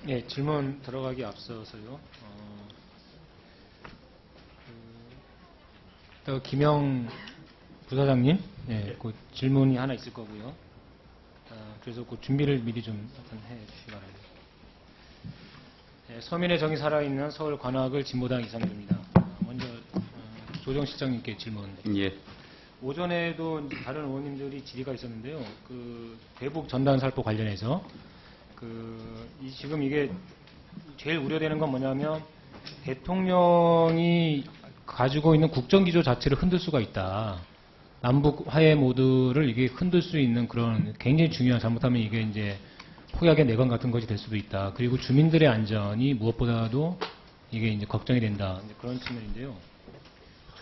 예, 질문 들어가기 앞서서요. 김영 부사장님, 예, 그 질문이 하나 있을 거고요. 그래서 그 준비를 미리 좀 해 주시기 바랍니다. 예, 서민의 정이 살아있는 서울 관악을 진보당 이상입니다. 먼저 조정실장님께 질문. 예. 오전에도 다른 의원님들이 질의가 있었는데요. 대북 전단 살포 관련해서 지금 이게 제일 우려되는 건 뭐냐면 대통령이 가지고 있는 국정기조 자체를 흔들 수가 있다. 남북 화해 모드를 이게 흔들 수 있는 그런 굉장히 중요한, 잘못하면 이게 이제 폭약의 내관 같은 것이 될 수도 있다. 그리고 주민들의 안전이 무엇보다도 이게 이제 걱정이 된다. 그런 측면인데요.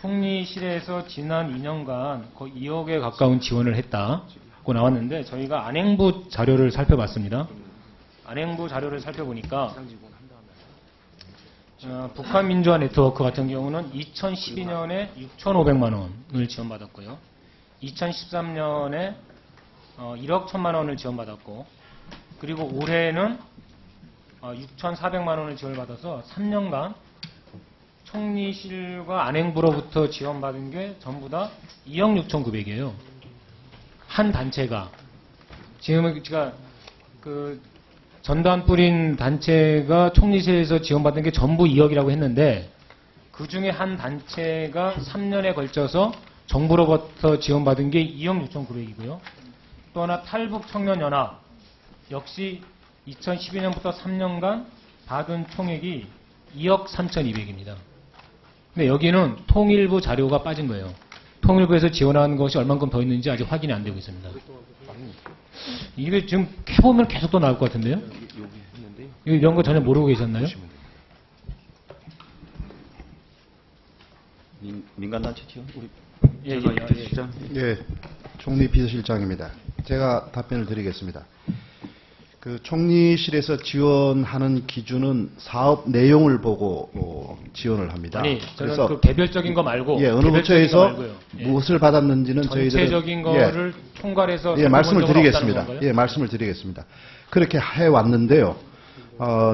총리실에서 지난 2년간 거의 2억에 가까운 지원을 했다고 나왔는데 저희가 안행부 자료를 살펴봤습니다. 안행부 자료를 살펴보니까 북한 민주화 네트워크 같은 경우는 2012년에 6,500만 원을 지원받았고요. 2013년에 1억 1천만 원을 지원받았고, 그리고 올해는 6,400만 원을 지원받아서 3년간 총리실과 안행부로부터 지원받은 게 전부 다 2억 6,900이에요. 한 단체가. 지금 제가 전단 뿌린 단체가 총리실에서 지원받은 게 전부 2억이라고 했는데, 그 중에 한 단체가 3년에 걸쳐서 정부로부터 지원받은 게 2억 6,900이고요. 또 하나 탈북청년연합 역시 2012년부터 3년간 받은 총액이 2억 3,200입니다. 근데 여기는 통일부 자료가 빠진 거예요. 통일부에서 지원한 것이 얼만큼 더 있는지 아직 확인이 안 되고 있습니다. 이게 지금 해보면 계속 또 나올 것 같은데요? 이런 거 전혀 모르고 계셨나요? 민간단체 지원? 우리 예. 예, 총리 비서실장입니다. 제가 답변을 드리겠습니다. 총리실에서 지원하는 기준은 사업 내용을 보고 지원을 합니다. 아니, 저는 그래서 개별적인 거 말고. 예, 어느 부처에서 예. 무엇을 받았는지는 전체적인 저희들은 거를 총괄해서 말씀을 드리겠습니다. 말씀을 드리겠습니다. 그렇게 해 왔는데요.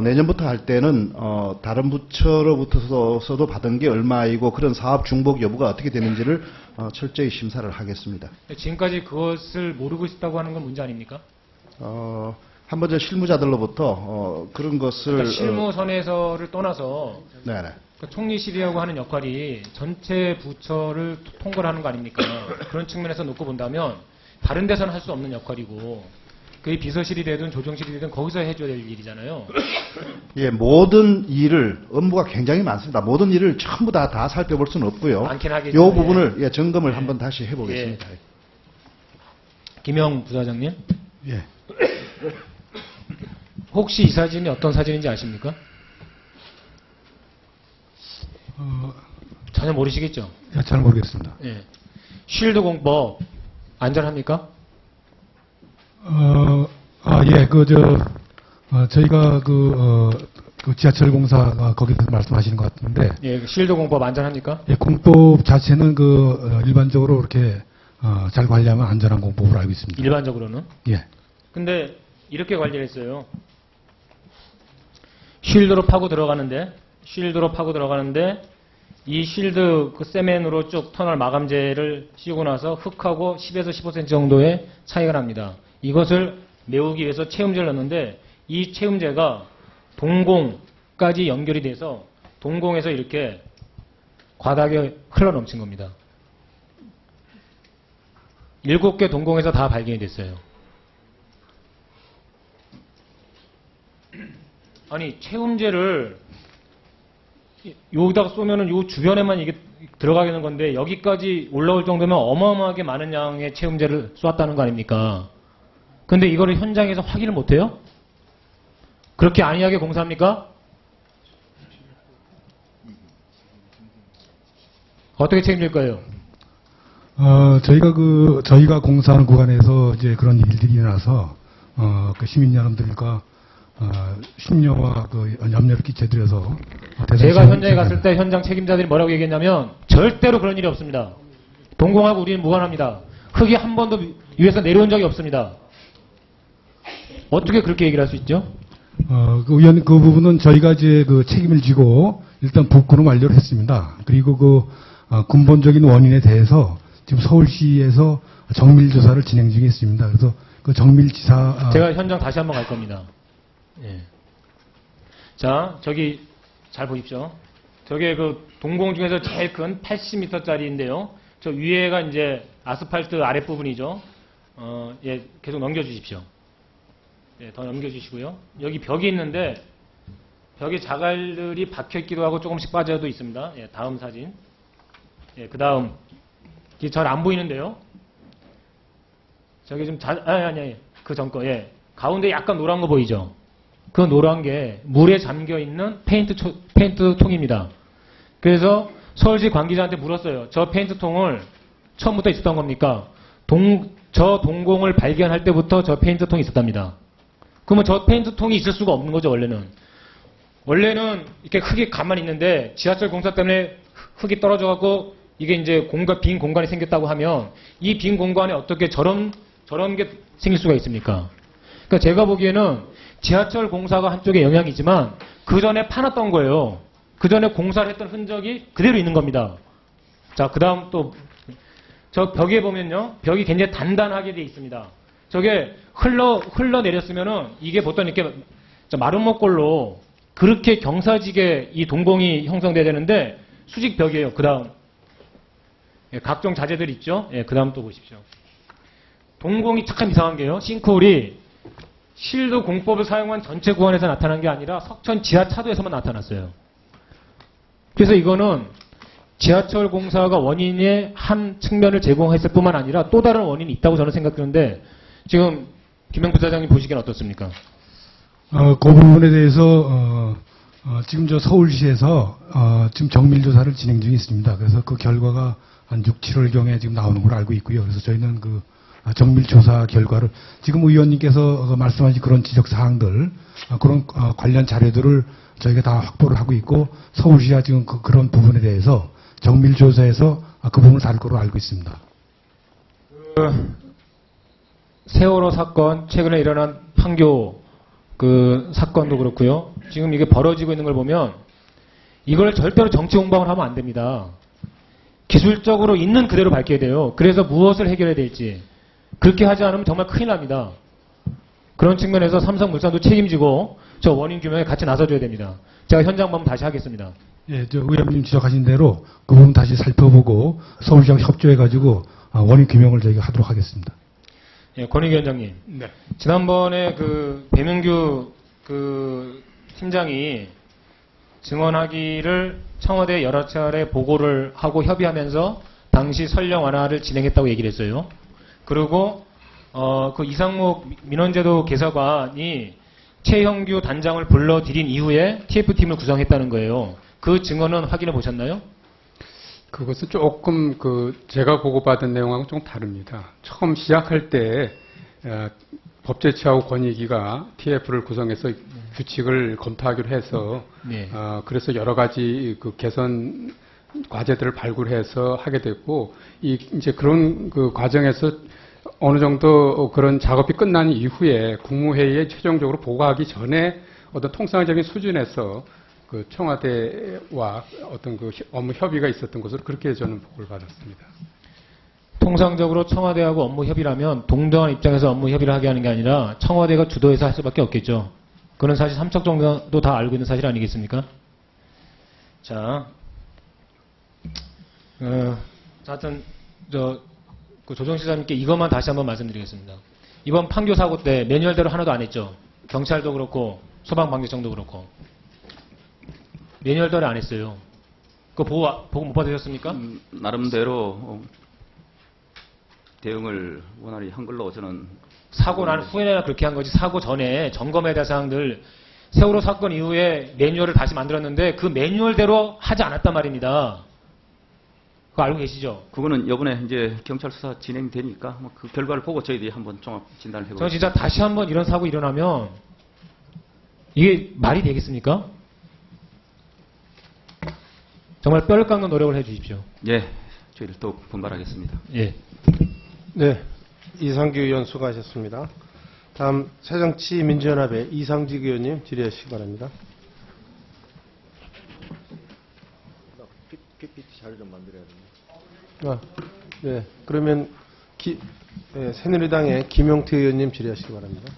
내년부터 할 때는 다른 부처로부터서도 받은 게 얼마이고 그런 사업 중복 여부가 어떻게 되는지를 철저히 심사를 하겠습니다. 지금까지 그것을 모르고 있다고 하는 건 문제 아닙니까? 한번 저 실무자들로부터 그런 것을 그러니까 실무선에서를 떠나서 네네. 총리실이라고 하는 역할이 전체 부처를 통괄하는 거 아닙니까? 그런 측면에서 놓고 본다면 다른 데서는 할 수 없는 역할이고, 그게 비서실이 되든 조정실이 되든 거기서 해줘야 될 일이잖아요. 예, 모든 일을, 업무가 굉장히 많습니다. 모든 일을 전부 다 살펴볼 수는 없고요. 많긴 하겠죠. 이 부분을 점검을 한번 다시 해보겠습니다. 김영 부사장님, 예. 혹시 이 사진이 어떤 사진인지 아십니까? 전혀 모르시겠죠? 잘 모르겠습니다. 예. 쉴드 공법 안전합니까? 예, 저희가 지하철 공사 거기서 말씀하시는 것 같은데. 예, 쉴드 공법 안전합니까? 예, 공법 자체는 일반적으로 이렇게 잘 관리하면 안전한 공법으로 알고 있습니다. 일반적으로는? 예. 근데 이렇게 관리를 했어요. 쉴드로 파고 들어가는데 이 쉴드 세멘으로 쭉 터널 마감재를 씌우고 나서 흙하고 10에서 15cm 정도의 차이가 납니다. 이것을 메우기 위해서 채움제를 넣는데 이 채움제가 동공까지 연결이 돼서 동공에서 이렇게 과다하게 흘러 넘친 겁니다. 7개 동공에서 다 발견이 됐어요. 아니, 채움제를 여기다가 쏘면은 요 주변에만 이게 들어가게 되는 건데 여기까지 올라올 정도면 어마어마하게 많은 양의 채움제를 쏘았다는 거 아닙니까? 근데 이거를 현장에서 확인을 못해요? 그렇게 안이하게 공사합니까? 어떻게 책임질 거예요? 저희가 공사하는 구간에서 이제 그런 일들이 일어나서 시민 여러분들과 심려와 염려를 끼쳐드려서 제가 현장에 갔을 때 현장 책임자들이 뭐라고 얘기했냐면 절대로 그런 일이 없습니다. 동공하고 우리는 무관합니다. 흙이 한 번도 위에서 내려온 적이 없습니다. 어떻게 그렇게 얘기를 할 수 있죠? 그 의원 그 부분은 저희가 이제 그 책임을 지고 일단 복구는 완료를 했습니다. 그리고 근본적인 원인에 대해서 지금 서울시에서 정밀 조사를 진행 중에 있습니다. 그래서 그 정밀지사 제가 현장 다시 한번 갈 겁니다. 예. 자, 저기 잘 보십시오. 저게 그 동공 중에서 제일 큰 80m짜리인데요. 저 위에가 이제 아스팔트 아랫부분이죠. 예, 계속 넘겨주십시오. 예, 더 넘겨주시고요. 여기 벽이 있는데 벽에 자갈들이 박혀있기도 하고 조금씩 빠져도 있습니다. 예, 다음 사진. 예, 그 다음. 이게 잘 안 보이는데요. 저기 좀 아니. 그 전 거, 예. 가운데 약간 노란 거 보이죠? 그 노란 게 물에 잠겨 있는 페인트 통입니다. 그래서 서울시 관계자한테 물었어요. 저 페인트 통을 처음부터 있었던 겁니까? 저 동공을 발견할 때부터 저 페인트 통이 있었답니다. 그러면 저 페인트 통이 있을 수가 없는 거죠, 원래는. 원래는 이렇게 흙이 가만히 있는데 지하철 공사 때문에 흙이 떨어져갖고 이게 이제 빈 공간이 생겼다고 하면 이 빈 공간에 어떻게 저런 게 생길 수가 있습니까? 그러니까 제가 보기에는 지하철 공사가 한쪽에 영향이지만 그 전에 파놨던 거예요. 그 전에 공사를 했던 흔적이 그대로 있는 겁니다. 자, 그 다음 또 저 벽에 보면요. 벽이 굉장히 단단하게 돼 있습니다. 저게 흘러내렸으면은 이게 보통 이렇게 마름모꼴로 그렇게 경사지게 이 동공이 형성돼야 되는데 수직 벽이에요. 그 다음. 예, 각종 자재들 있죠? 예, 그 다음 또 보십시오. 동공이 참 이상한 게요. 싱크홀이 실도 공법을 사용한 전체 구간에서 나타난 게 아니라 석천 지하차도에서만 나타났어요. 그래서 이거는 지하철 공사가 원인의 한 측면을 제공했을 뿐만 아니라 또 다른 원인이 있다고 저는 생각드는데 지금 김영 부사장님 보시기엔 어떻습니까? 그 부분에 대해서 지금 저 서울시에서 지금 정밀조사를 진행 중에 있습니다. 그래서 그 결과가 한 6, 7월경에 지금 나오는 걸로 알고 있고요. 그래서 저희는 그 정밀조사 결과를 지금 의원님께서 말씀하신 그런 지적사항들, 그런 관련 자료들을 저희가 다 확보를 하고 있고 서울시가 지금 그런 부분에 대해서 정밀조사에서 그 부분을 다룰 거로 알고 있습니다. 세월호 사건, 최근에 일어난 판교 그 사건도 그렇고요. 지금 이게 벌어지고 있는 걸 보면 이걸 절대로 정치 공방을 하면 안 됩니다. 기술적으로 있는 그대로 밝혀야 돼요. 그래서 무엇을 해결해야 될지. 그렇게 하지 않으면 정말 큰일 납니다. 그런 측면에서 삼성물산도 책임지고 저 원인 규명에 같이 나서줘야 됩니다. 제가 현장 방문 다시 하겠습니다. 예, 저 의원님 지적하신 대로 그 부분 다시 살펴보고 서울시랑 협조해가지고 원인 규명을 저희가 하도록 하겠습니다. 예, 권익위 원장님. 네. 지난번에 그 배명규 그 팀장이 증언하기를 청와대에 여러 차례 보고를 하고 협의하면서 당시 설령 완화를 진행했다고 얘기를 했어요. 그리고 그 이상목 민원제도 개사관이 최형규 단장을 불러들인 이후에 TF팀을 구성했다는 거예요. 그 증언은 확인해 보셨나요? 그것은 조금 제가 보고받은 내용하고 조금 다릅니다. 처음 시작할 때 법제처하고 권익위가 TF를 구성해서 규칙을 검토하기로 해서 네. 그래서 여러 가지 그 개선 과제들을 발굴해서 하게 됐고 이제 그런 그 과정에서 어느 정도 그런 작업이 끝난 이후에 국무회의에 최종적으로 보고하기 전에 어떤 통상적인 수준에서 그 청와대와 어떤 그 업무 협의가 있었던 것으로 그렇게 저는 보고를 받았습니다. 통상적으로 청와대하고 업무 협의라면 동등한 입장에서 업무 협의를 하게 하는 게 아니라 청와대가 주도해서 할 수밖에 없겠죠. 그건 사실 삼척 정도도 다 알고 있는 사실 아니겠습니까? 자, 하여튼 그 조정시장님께 이것만 다시 한번 말씀드리겠습니다. 이번 판교 사고 때 매뉴얼대로 하나도 안 했죠. 경찰도 그렇고 소방방재청도 그렇고 매뉴얼대로 안 했어요. 그거 보고 못 받으셨습니까? 나름대로 대응을 원활히 한 걸로 저는 사고 난 후에나 그렇게 한 거지 사고 전에 점검해야 될 사항들 세월호 사건 이후에 매뉴얼을 다시 만들었는데 그 매뉴얼대로 하지 않았단 말입니다. 그거 알고 계시죠? 그거는 이번에 이제 경찰 수사 진행되니까 그 결과를 보고 저희들이 한번 종합 진단을 해보겠습니다. 저는 진짜 다시 한번 이런 사고 일어나면 이게 말이 되겠습니까? 정말 뼈를 깎는 노력을 해 주십시오. 예, 저희들 또 분발하겠습니다. 예. 네, 이상규 의원 수고하셨습니다. 다음 새정치민주연합의 이상직 의원님 질의하시기 바랍니다. PPT 자료 좀 만들어야 됩니다. 네. 그러면 새누리당의 김용태 의원님 질의하시기 바랍니다.